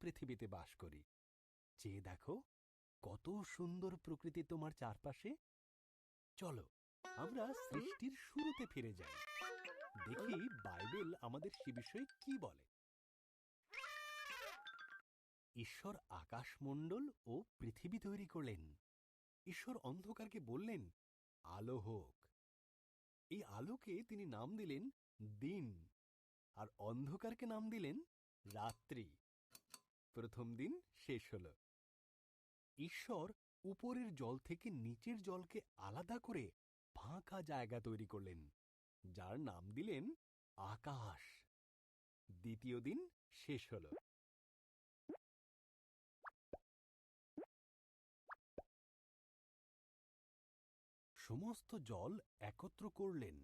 পৃথিবীতে বাস করি। চেয়ে দেখো কত সুন্দর প্রকৃতি তোমার চারপাশে। চলো আমরা সৃষ্টির শুরুতে ফিরে যাই, দেখি বাইবেল আমাদের সে বিষয়ে কি বলে। ঈশ্বর আকাশমণ্ডল ও পৃথিবী তৈরি করলেন। ঈশ্বর অন্ধকারকে বললেন, আলো হোক। এই আলোকে তিনি নাম দিলেন দিন, আর অন্ধকারকে নাম দিলেন রাত্রি। প্রথম দিন শেষ হল। ঈশ্বর উপরের জল থেকে নিচের জলকে আলাদা করে ফাঁকা জায়গা তৈরি করলেন, যার নাম দিলেন আকাশ। দ্বিতীয় দিন শেষ হল। সমস্ত জল একত্র করলেন,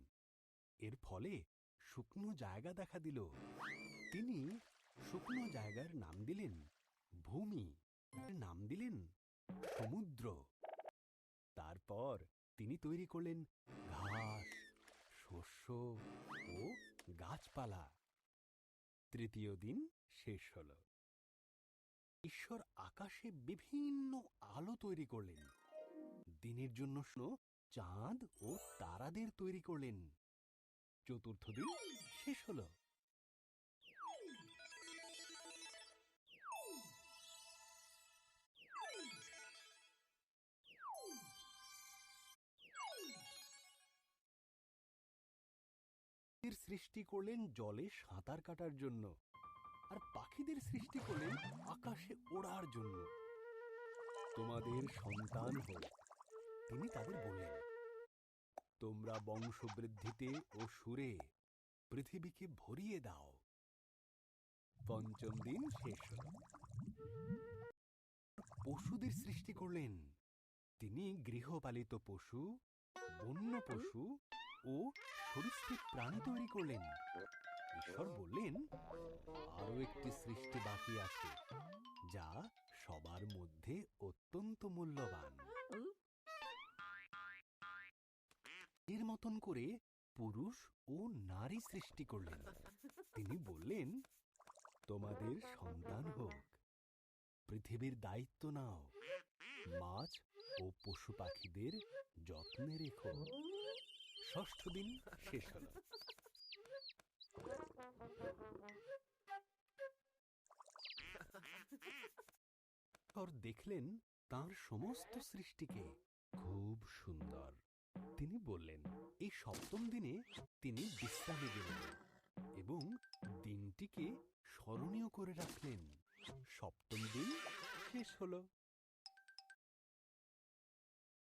এর ফলে শুকনো জায়গা দেখা দিল। তিনি শুকনো জায়গার নাম দিলেন ভূমি, নাম দিলেন সমুদ্র। তারপর তিনি তৈরি করলেন ঘাস, শস্য ও গাছপালা। তৃতীয় দিন শেষ হল। ঈশ্বর আকাশে বিভিন্ন আলো তৈরি করলেন। দিনের জন্য চাঁদ ও তারাদের তৈরি করলেন। চতুর্থ দিন শেষ হল। সৃষ্টি করলেন জলে সাঁতার কাটার জন্য, আর পাখিদের সৃষ্টি করলেন আকাশে ওড়ার জন্য। তোমাদের সন্তান হোক, তিনি তাদের বললেন, তোমরা বংশবৃদ্ধিতে ও সুরে পৃথিবীকে ভরিয়ে দাও। পঞ্চম দিন শেষ হল। পশুদের সৃষ্টি করলেন। তিনি গৃহপালিত পশু, বন্য পশু ও সরীসৃপ প্রাণী তৈরি করলেন। ঈশ্বর বললেন, আরো একটি সৃষ্টি বাকি আছে, যা সবার মধ্যে অত্যন্ত মূল্যবান। এর মতন করে পুরুষ ও নারী সৃষ্টি করলেন। তিনি বললেন, তোমাদের সন্তান হোক, পৃথিবীর দায়িত্ব নাও, মাছ ও পশু পাখিদের যত্নে রেখো। ষষ্ঠ দিন শেষ হল। ঈশ্বর দেখলেন তাঁর সমস্ত সৃষ্টিকে খুব সুন্দর। তিনি বললেন, এই সপ্তম দিনে তিনি বিশ্রামে গেলেন এবং দিনটিকে স্মরণীয় করে রাখলেন। সপ্তম দিন শেষ হল।